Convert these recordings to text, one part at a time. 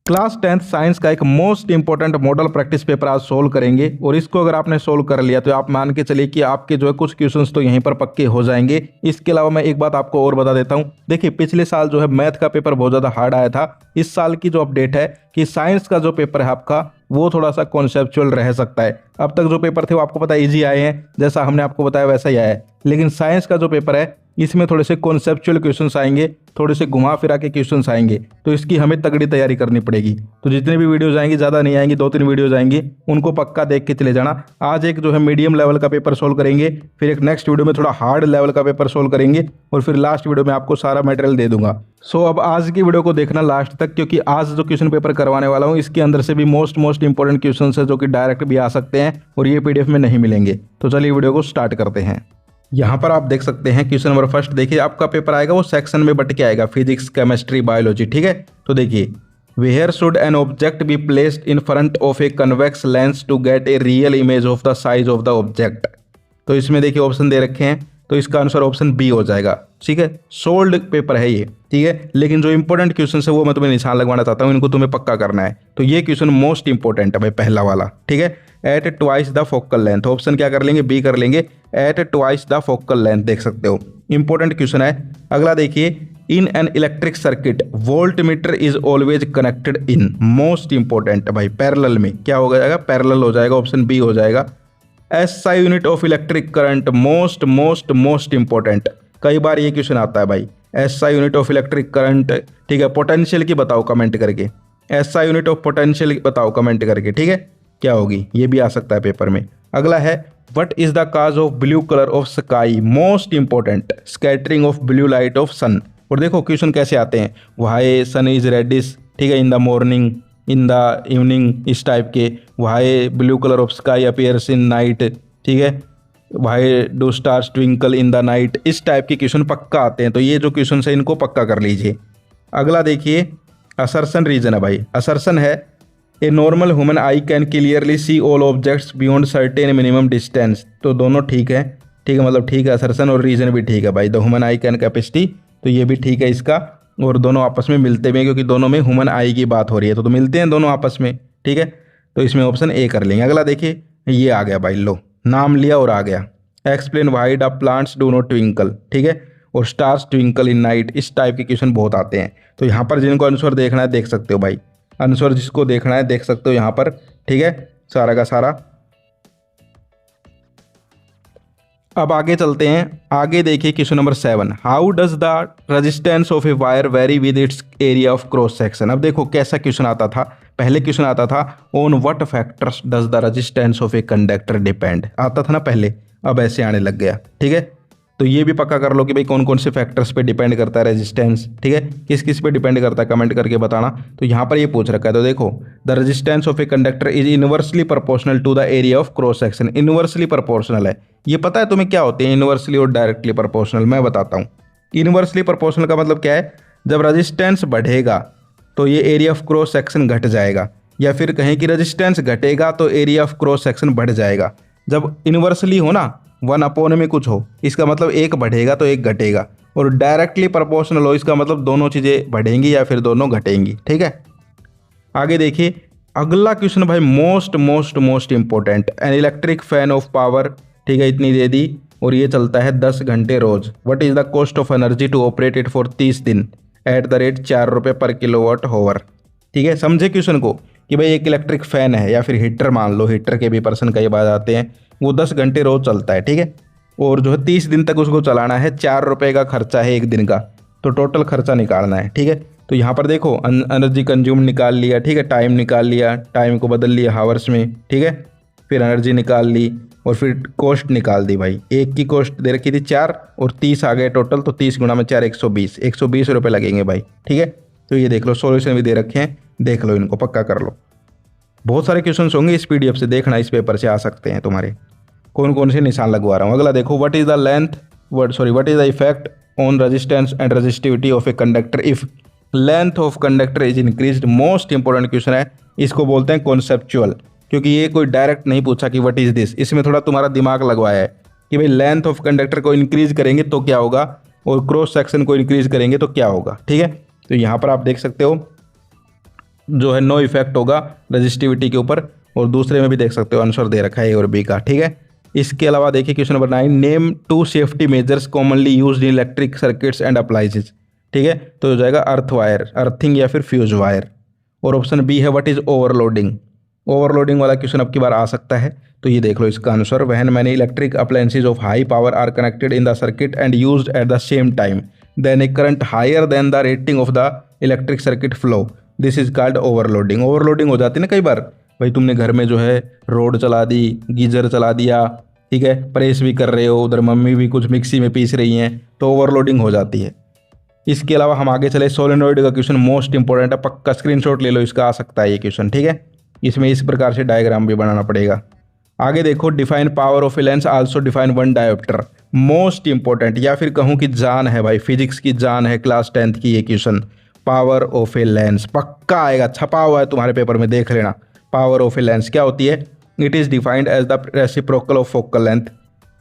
Class 10th science का एक most important model practice paper आज सोल्व करेंगे और इसको अगर आपने सोल्व कर लिया तो आप मान के चलिए कि आपके जो है कुछ क्वेश्चंस तो यहीं पर पक्के हो जाएंगे। इसके अलावा मैं एक बात आपको और बता देता हूं, देखिए पिछले साल जो है मैथ का पेपर बहुत ज़्यादा हार्ड आया था। इस साल की जो अपडेट है कि साइंस का जो पेपर है आपका वो थोड़ा सा कॉन्सेप्चुअल रह सकता है। अब तक जो पेपर थे वो आपको पता है ईजी आए हैं, जैसा हमने आपको बताया वैसा ही आया है। लेकिन साइंस का जो पेपर है इसमें थोड़े से कॉन्सेप्चुअल क्वेश्चंस आएंगे, थोड़े से घुमा फिरा के क्वेश्चंस आएंगे, तो इसकी हमें तगड़ी तैयारी करनी पड़ेगी। तो जितने भी वीडियोज आएंगी, ज़्यादा नहीं आएंगी, 2-3 वीडियोज आएंगी, उनको पक्का देख के चले जाना। आज एक जो है मीडियम लेवल का पेपर सोल्व करेंगे, फिर एक नेक्स्ट वीडियो में थोड़ा हार्ड लेवल का पेपर सोल्व करेंगे और फिर लास्ट वीडियो में आपको सारा मटेरियल दे दूंगा। सो अब आज की वीडियो को देखना लास्ट तक, क्योंकि आज जो क्वेश्चन पेपर करवाने वाला हूँ इसके अंदर से भी मोस्ट इंपॉर्टेंट क्वेश्चन है जो कि डायरेक्ट भी आ सकते हैं और ये PDF में नहीं मिलेंगे। तो चलिए वीडियो को स्टार्ट करते हैं। यहाँ पर आप देख सकते हैं क्वेश्चन नंबर फर्स्ट। देखिए आपका पेपर आएगा वो सेक्शन में बट के आएगा, फिजिक्स, केमिस्ट्री, बायोलॉजी, ठीक है। तो देखिए, where should an object be placed in front of a convex lens to get a real image of the size of the object. तो इसमें देखिए ऑप्शन दे रखे हैं, तो इसका आंसर ऑप्शन बी हो जाएगा, ठीक है। सोल्ड पेपर है ये, ठीक है, लेकिन जो इंपॉर्टेंट क्वेश्चन है वो मैं तुम्हें निशान लगवाना चाहता हूँ, इनको तुम्हें पक्का करना है। तो ये क्वेश्चन मोस्ट इंपॉर्टेंट है भाई, पहला वाला, ठीक है। At twice the focal length, option क्या कर लेंगे, बी कर लेंगे। At twice the focal length, देख सकते हो इंपॉर्टेंट क्वेश्चन है। अगला देखिए, in an electric circuit voltmeter is always connected in, most important भाई, पैरेलल में, क्या हो जाएगा, पैरेलल हो जाएगा, ऑप्शन बी हो जाएगा। SI unit of electric current, most important, कई बार ये क्वेश्चन आता है भाई। SI unit of electric current, ठीक है। पोटेंशियल की बताओ कमेंट करके, SI यूनिट ऑफ पोटेंशियल बताओ कमेंट करके, ठीक है, क्या होगी, ये भी आ सकता है पेपर में। अगला है, what is the cause of blue colour of sky, most important, scattering of blue light of sun. और देखो क्वेश्चन कैसे आते हैं, वाई सन इज रेडिश, ठीक है, in the morning, in the evening, इस टाइप के। Why blue colour of sky appears in night, ठीक है। Why do stars twinkle in the night, इस टाइप के क्वेश्चन पक्का आते हैं। तो ये जो क्वेश्चन है इनको पक्का कर लीजिए। अगला देखिए, असर्शन रीजन है भाई, असर्शन है a normal human I can clearly see all objects beyond certain minimum distance. तो दोनों ठीक है, ठीक है, मतलब ठीक है, असर्शन और रीजन भी ठीक है भाई। The human I can capacity, तो ये भी ठीक है इसका, और दोनों आपस में मिलते हुए, क्योंकि दोनों में ह्यूमन आई की बात हो रही है, तो मिलते हैं दोनों आपस में, ठीक है। तो इसमें ऑप्शन ए कर लेंगे। अगला देखिए, ये आ गया भाई, लो नाम लिया और आ गया, explain why the plants do not twinkle, ठीक है, और स्टार्स ट्विंकल इन नाइट, इस टाइप के क्वेश्चन बहुत आते हैं। तो यहाँ पर जिनको आंसर देखना है देख सकते हो भाई, आंसर जिसको देखना है देख सकते हो यहाँ पर, ठीक है, सारा का सारा। अब आगे चलते हैं, आगे देखिए question number 7, how does the resistance of a wire very with its area of cross section. अब देखो कैसा क्वेश्चन आता था, पहले क्वेश्चन आता था on what factors does the resistance of a conductor depend, आता था ना पहले, अब ऐसे आने लग गया, ठीक है। तो ये भी पक्का कर लो कि भाई कौन कौन से फैक्टर्स पे डिपेंड करता है रेजिस्टेंस, ठीक है, किस किस पे डिपेंड करता है, कमेंट करके बताना। तो यहाँ पर ये पूछ रखा है, तो देखो, the resistance of a conductor is inversely proportional to the area of cross section, inversely proportional है। ये पता है तुम्हें क्या होते हैं इनवर्सली और डायरेक्टली प्रोपोर्शनल, मैं बताता हूँ। इनवर्सली प्रोपोर्शनल का मतलब क्या है, जब रेजिस्टेंस बढ़ेगा तो ये एरिया ऑफ क्रॉस सेक्शन घट जाएगा, या फिर कहें कि रेजिस्टेंस घटेगा तो एरिया ऑफ क्रॉस सेक्शन बढ़ जाएगा। जब इनवर्सली हो ना, 1/, में कुछ हो, इसका मतलब एक बढ़ेगा तो एक घटेगा, और डायरेक्टली प्रोपोर्शनल हो, इसका मतलब दोनों चीज़ें बढ़ेंगी या फिर दोनों घटेंगी, ठीक है। आगे देखिए, अगला क्वेश्चन भाई most important, an electric fan of power, ठीक है, इतनी दे दी और ये चलता है 10 घंटे रोज। What is the cost of energy to operate it for 30 दिन एट द रेट 4 रुपये पर किलोवाट हावर, ठीक है। समझे क्वेश्चन को कि भाई एक इलेक्ट्रिक फैन है या फिर हीटर, मान लो हीटर के भी पर्सन कई बार आते हैं, वो 10 घंटे रोज चलता है, ठीक है, और जो है 30 दिन तक उसको चलाना है, 4 रुपये का खर्चा है एक दिन का, तो टोटल खर्चा निकालना है, ठीक है। तो यहाँ पर देखो एनर्जी कंज्यूम निकाल लिया, ठीक है, टाइम निकाल लिया, टाइम को बदल लिया हावर्स में, ठीक है, फिर एनर्जी निकाल ली और फिर कॉस्ट निकाल दी भाई। एक की कॉस्ट दे रखी थी 4 और 30 आ गए टोटल, तो 30 गुणा में 4 120 रुपये लगेंगे भाई, ठीक है। तो ये देख लो, सॉल्यूशन भी दे रखे हैं, देख लो, इनको पक्का कर लो। बहुत सारे क्वेश्चन होंगे इस PDF से, देखना इस पेपर से आ सकते हैं तुम्हारे, कौन कौन से निशान लगवा रहा हूँ। अगला देखो, what is the effect on resistance and resistivity of a conductor if length of conductor is increased, most important question है, इसको बोलते हैं कॉन्सेप्चुअल, क्योंकि ये कोई डायरेक्ट नहीं पूछा कि व्हाट इज दिस, इसमें थोड़ा तुम्हारा दिमाग लगवाया है कि भाई लेंथ ऑफ कंडक्टर को इंक्रीज करेंगे तो क्या होगा और क्रॉस सेक्शन को इंक्रीज करेंगे तो क्या होगा, ठीक है। तो यहाँ पर आप देख सकते हो जो है नो इफेक्ट होगा रजिस्टिविटी के ऊपर। और दूसरे में भी देख सकते हो आंसर दे रखा है ए और बी का, ठीक है। इसके अलावा देखिए question number 9, name 2 safety measures commonly used in electric circuits and appliances, ठीक है। तो हो जाएगा अर्थ वायर, अर्थिंग या फिर फ्यूज वायर। और ऑप्शन बी है व्हाट इज ओवरलोडिंग। ओवरलोडिंग वाला क्वेश्चन अब की बार आ सकता है, तो ये देख लो इसका answer, when many electric appliances of high power are connected in the circuit and used at the same time then a current higher than the rating of the electric circuit flow, this is called overloading. Overloading हो जाती है ना कई बार, भाई तुमने घर में जो है रोड चला दी, गीजर चला दिया, ठीक है, प्रेस भी कर रहे हो, उधर मम्मी भी कुछ मिक्सी में पीस रही हैं, तो ओवरलोडिंग हो जाती है। इसके अलावा हम आगे चले, सोलेनोइड का क्वेश्चन मोस्ट इंपॉर्टेंट है, पक्का स्क्रीनशॉट ले लो, इसका आ सकता है ये क्वेश्चन, ठीक है। इसमें इस प्रकार से डायग्राम भी बनाना पड़ेगा। आगे देखो, define power of a lens, also define one dioptre, most important, या फिर कहूँ कि जान है भाई, फिजिक्स की जान है क्लास 10th की ये question. Power of a lens पक्का आएगा, छपा हुआ है तुम्हारे पेपर में, देख लेना। पावर ऑफ ए लेंस क्या होती है? It is defined as the reciprocal of focal length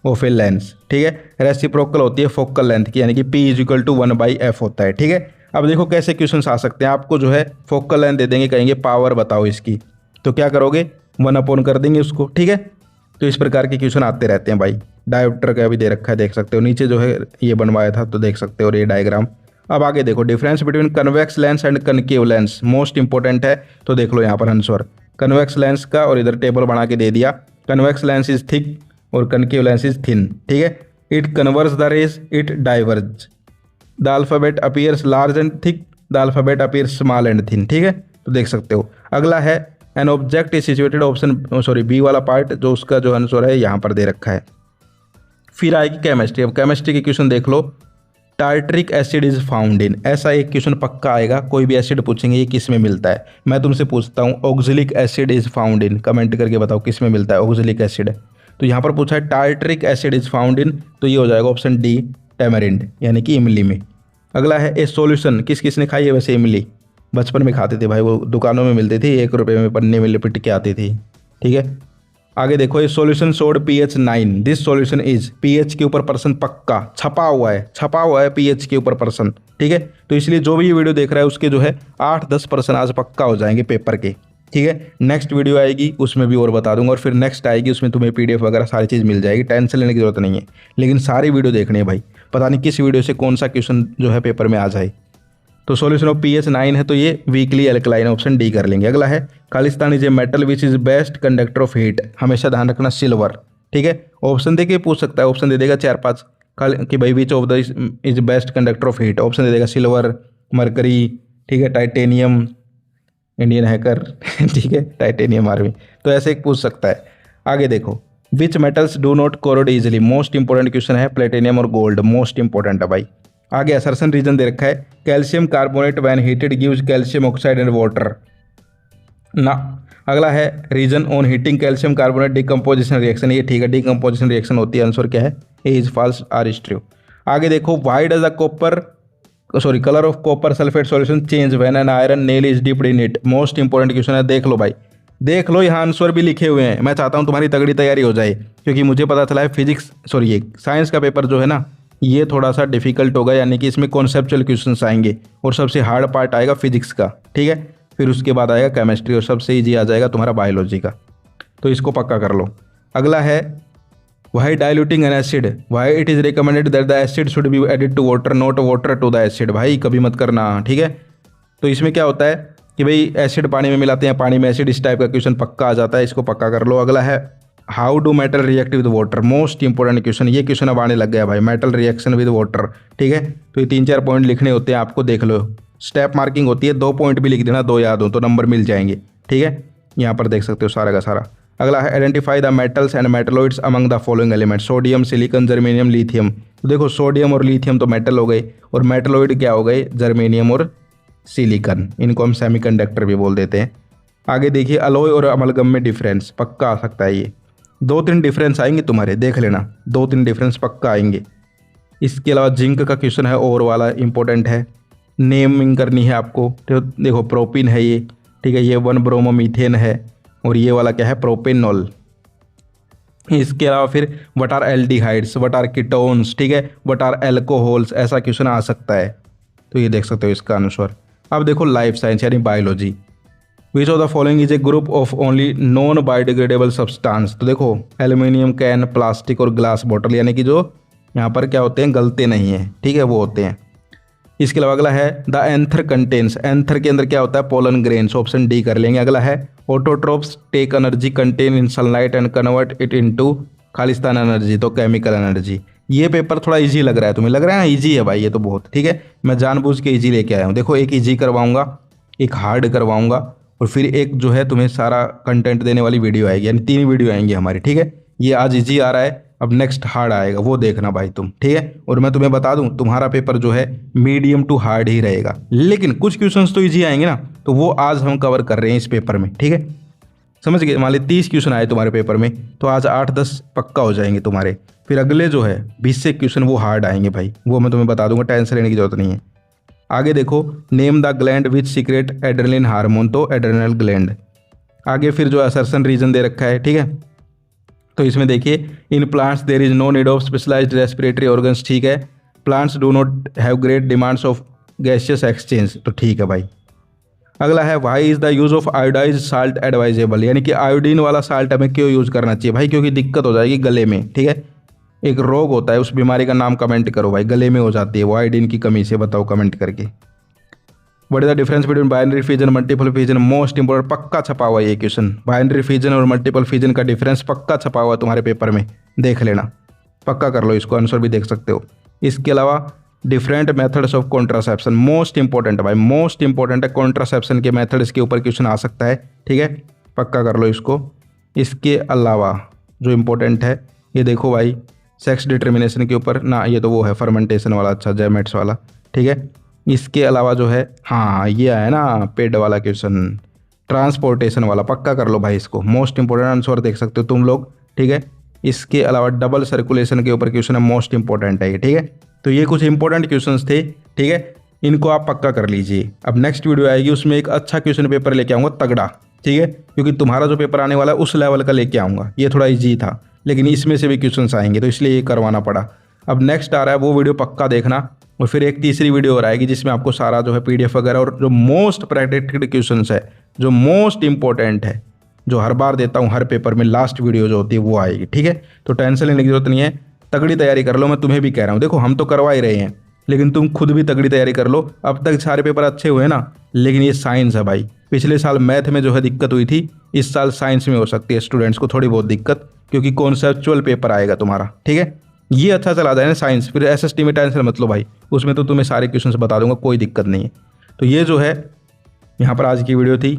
of a lens, ठीक है। रेसिप्रोकल होती है फोकल लेंथ की, यानी कि P = 1/f होता है, ठीक है। अब देखो कैसे क्वेश्चन आ सकते हैं, आपको जो है फोकल लेंथ दे देंगे, कहेंगे पावर बताओ इसकी, तो क्या करोगे 1/, कर देंगे उसको, ठीक है। तो इस प्रकार के क्वेश्चन आते रहते हैं भाई। डायोप्टर का भी दे रखा है, देख सकते हो, नीचे जो है ये बनवाया था, तो देख सकते हो ये डायग्राम। अब आगे देखो, difference between convex lens and concave lens, most important है, तो देख लो यहाँ पर आंसर कन्वेक्स लेंस का, और इधर टेबल बना के दे दिया। कन्वेक्स लेंस इज थिक और कनकेव लेंस इज थिन, ठीक है। It converse the rays, it diverge, the alphabet appears large and thick, the alphabet appears small and thin, ठीक है। तो देख सकते हो। अगला है an object is situated, option sorry B वाला पार्ट, जो उसका जो आंसर है यहाँ पर दे रखा है। फिर आएगी केमिस्ट्री। अब केमिस्ट्री के क्वेश्चन देख लो, tartaric acid is found in, ऐसा एक क्वेश्चन पक्का आएगा, कोई भी एसिड पूछेंगे ये किस में मिलता है। मैं तुमसे पूछता हूँ oxalic acid is found in, comment करके बताओ किस में मिलता है ऑक्जेलिक एसिड। तो यहाँ पर पूछा है टार्टरिक एसिड इज फाउंड इन, तो ये हो जाएगा ऑप्शन डी टेमरिंड, यानी कि इमली में। अगला है ए सॉल्यूशन, किस किस ने खाई है वैसे इमली? बचपन में खाते थे भाई, वो दुकानों में मिलती थी, 1 रुपये में पन्ने में लिपट के आती थी, ठीक है। आगे देखो, ये solution showed pH 9, this solution is, pH के ऊपर पर्सन पक्का छपा हुआ है pH के ऊपर पर्सन, ठीक है। तो इसलिए जो भी ये वीडियो देख रहा है उसके जो है 8-10% आज पक्का हो जाएंगे पेपर के, ठीक है। नेक्स्ट वीडियो आएगी उसमें भी और बता दूंगा, और फिर नेक्स्ट आएगी उसमें तुम्हें PDF वगैरह सारी चीज़ मिल जाएगी, टेंशन लेने की जरूरत नहीं है। लेकिन सारी वीडियो देखनी है भाई, पता नहीं किस वीडियो से कौन सा क्वेश्चन जो है पेपर में आ जाए। तो सॉल्यूशन ऑफ pH 9 है, तो ये वीकली एल्कलाइन, ऑप्शन डी कर लेंगे। अगला है Khalistan is a metal which is best conductor of heat, हमेशा ध्यान रखना सिल्वर, ठीक है। ऑप्शन दे के पूछ सकता है, ऑप्शन दे देगा 4-5 कि भाई which of the is best conductor of heat, option दे देगा सिल्वर, मरकरी, ठीक है, टाइटेनियम, इंडियन हैकर ठीक है, टाइटेनियम आर्मी, तो ऐसे एक पूछ सकता है। आगे देखो, which metals do not corrode easily, most important question है, प्लेटिनियम और गोल्ड, मोस्ट इंपॉर्टेंट है भाई। आगे असर्शन रीजन दे रखा है, calcium carbonate when heated gives calcium oxide and water ना। अगला है reason on heating calcium carbonate decomposition reaction, ये ठीक है, डिकम्पोजिशन रिएक्शन होती है, आंसर क्या है? A is false, R is true. आगे देखो, why does the colour of copper sulphate solution change when an iron nail is dipped in it, most important question है, देख लो भाई, देख लो, यहाँ आंसर भी लिखे हुए हैं। मैं चाहता हूँ तुम्हारी तगड़ी तैयारी हो जाए, क्योंकि मुझे पता चला है फिजिक्स ये साइंस का पेपर जो है ना, ये थोड़ा सा डिफिकल्ट होगा, यानी कि इसमें कॉन्सेप्चुअल क्वेश्चंस आएंगे, और सबसे हार्ड पार्ट आएगा फिजिक्स का, ठीक है। फिर उसके बाद आएगा केमिस्ट्री, और सबसे ईजी आ जाएगा तुम्हारा बायोलॉजी का, तो इसको पक्का कर लो। अगला है why diluting an acid, why it is recommended that the acid should be added to water not water to the acid, भाई कभी मत करना, ठीक है। तो इसमें क्या होता है कि भाई एसिड पानी में मिलाते हैं, पानी में एसिड, इस टाइप का क्वेश्चन पक्का आ जाता है, इसको पक्का कर लो। अगला है how do metal react with water, most important question, ये क्वेश्चन अब आने लग गया भाई, मेटल रिएक्शन विद वाटर, ठीक है। तो ये 3-4 पॉइंट लिखने होते हैं आपको, देख लो, स्टेप मार्किंग होती है, 2 पॉइंट भी लिख देना, 2 याद हो तो नंबर मिल जाएंगे, ठीक है। यहाँ पर देख सकते हो सारा का सारा। अगला है identify the metals and metalloids among the following element, sodium, silicon, germanium, lithium. तो देखो सोडियम और लिथियम तो मेटल हो गए, और मेटलॉइड क्या हो गए? जर्मेनियम और सिलिकॉन, इनको हम सेमीकंडक्टर भी बोल देते हैं। आगे देखिए, अलॉय और अमलगम में डिफरेंस पक्का आ सकता है, ये 2-3 डिफरेंस आएंगे तुम्हारे, देख लेना, 2-3 डिफरेंस पक्का आएंगे। इसके अलावा जिंक का क्वेश्चन है, और वाला इंपॉर्टेंट है, नेमिंग करनी है आपको। तो देखो प्रोपिन है ये, ठीक है, ये 1-ब्रोमोमीथेन है, और ये वाला क्या है? प्रोपेनॉल। इसके अलावा फिर what are aldehydes, what are ketones, ठीक है, व्हाट आर एल्कोहल्स, ऐसा क्वेश्चन आ सकता है, तो ये देख सकते हो इसका आंसर। अब देखो लाइफ साइंस यानी biology, which of the following is a group of only non biodegradable substance. तो देखो एल्यूमिनियम कैन, प्लास्टिक और ग्लास बॉटल, यानी कि जो यहाँ पर क्या होते हैं, गलते नहीं है, ठीक है, वो होते हैं। इसके अलावा अगला है द एंथर कंटेन्स, एंथर के अंदर क्या होता है, पोलन ग्रेन्स, ऑप्शन डी कर लेंगे। अगला है autotrophs take energy contain in sunlight and convert it into खालिस्तान एनर्जी, तो केमिकल एनर्जी। ये पेपर थोड़ा इजी लग रहा है तुम्हें, लग रहा है ना इजी है भाई, ये तो बहुत ठीक है, मैं जानबूझ के इजी लेके आया हूँ। देखो एक इजी करवाऊंगा, एक हार्ड करवाऊंगा, और फिर एक जो है तुम्हें सारा कंटेंट देने वाली वीडियो आएगी, यानी 3 वीडियो आएंगी हमारी, ठीक है। ये आज इजी आ रहा है, अब नेक्स्ट हार्ड आएगा, वो देखना भाई तुम, ठीक है। और मैं तुम्हें बता दूं तुम्हारा पेपर जो है मीडियम टू हार्ड ही रहेगा, लेकिन कुछ क्वेश्चंस तो इजी आएंगे ना, तो वो आज हम कवर कर रहे हैं इस पेपर में, ठीक है। समझ गए, मान ली 30 क्वेश्चन आए तुम्हारे पेपर में, तो आज 8-10 पक्का हो जाएंगे तुम्हारे। फिर अगले जो है 20 से क्वेश्चन वो हार्ड आएंगे भाई, वो मैं तुम्हें बता दूंगा, टेंशन लेने की जरूरत नहीं है। आगे देखो name the gland which secret adrenaline hormone, तो एड्रेनल ग्लैंड। आगे फिर जो असर्शन रीजन दे रखा है, ठीक है। तो इसमें देखिए in plants there is no need of specialised respiratory organs, ठीक है। Plants do not have great demands of gaseous exchange, तो ठीक है भाई। अगला है why is the use of iodise salt advisable, यानी कि आयोडीन वाला साल्ट हमें क्यों यूज करना चाहिए भाई, क्योंकि दिक्कत हो जाएगी गले में, ठीक है। एक रोग होता है, उस बीमारी का नाम कमेंट करो भाई, गले में हो जाती है वो आयोडीन की कमी से, बताओ कमेंट करके। What is the difference between binary fission multiple fission, most important, पक्का छपा हुआ ये क्वेश्चन, बाइनरी फिजन और मल्टीपल फिजन का डिफरेंस पक्का छपा हुआ तुम्हारे पेपर में, देख लेना, पक्का कर लो, इसको आंसर भी देख सकते हो। इसके अलावा different methods of contraception, most important भाई, मोस्ट इंपॉर्टेंट है, कॉन्ट्रासेप्शन के मेथड्स के ऊपर क्वेश्चन आ सकता है, ठीक है, पक्का कर लो इसको। इसके अलावा जो इंपॉर्टेंट है ये देखो भाई, सेक्स डिटर्मिनेशन के ऊपर ना, ये तो वो है फर्मेंटेशन वाला, अच्छा जैमेट्स वाला, ठीक है। इसके अलावा जो है हाँ ये है ना पेड वाला क्वेश्चन, ट्रांसपोर्टेशन वाला, पक्का कर लो भाई इसको, मोस्ट इंपॉर्टेंट आंसर देख सकते हो तुम लोग, ठीक है। इसके अलावा डबल सर्कुलेशन के ऊपर क्वेश्चन है, मोस्ट इंपॉर्टेंट है ये, ठीक है। तो ये कुछ इंपॉर्टेंट क्वेश्चंस थे, ठीक है, इनको आप पक्का कर लीजिए। अब नेक्स्ट वीडियो आएगी, उसमें एक अच्छा क्वेश्चन पेपर लेके आऊँगा तगड़ा, ठीक है, क्योंकि तुम्हारा जो पेपर आने वाला है उस लेवल का लेके आऊँगा। ये थोड़ा ईजी था, लेकिन इसमें से भी क्वेश्चंस आएंगे, तो इसलिए ये करवाना पड़ा। अब नेक्स्ट आ रहा है वो वीडियो पक्का देखना, और फिर एक तीसरी वीडियो और आएगी जिसमें आपको सारा जो है PDF वगैरह और जो मोस्ट प्रेडिक्टेड क्वेश्चंस है, जो मोस्ट इंपॉर्टेंट है, जो हर बार देता हूँ हर पेपर में, लास्ट वीडियो जो होती है वो आएगी, ठीक है। तो टेंशन लेने की जरूरत नहीं है, तगड़ी तैयारी कर लो, मैं तुम्हें भी कह रहा हूँ। देखो हम तो करवा ही रहे हैं, लेकिन तुम खुद भी तगड़ी तैयारी कर लो। अब तक सारे पेपर अच्छे हुए ना, लेकिन ये साइंस है भाई, पिछले साल मैथ में जो है दिक्कत हुई थी, इस साल साइंस में हो सकती है स्टूडेंट्स को थोड़ी बहुत दिक्कत, क्योंकि कॉन्सेप्चुअल पेपर आएगा तुम्हारा, ठीक है। ये अच्छा चला जाए ना साइंस, फिर SST में टेंशन मत लो भाई, उसमें तो तुम्हें सारे क्वेश्चंस बता दूंगा, कोई दिक्कत नहीं है। तो ये जो है यहाँ पर आज की वीडियो थी,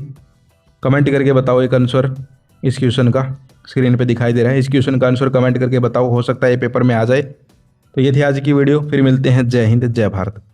कमेंट करके बताओ एक आंसर इस क्वेश्चन का, स्क्रीन पे दिखाई दे रहा है, इस क्वेश्चन का आंसर कमेंट करके बताओ, हो सकता है ये पेपर में आ जाए। तो ये थी आज की वीडियो, फिर मिलते हैं, जय हिंद जय भारत।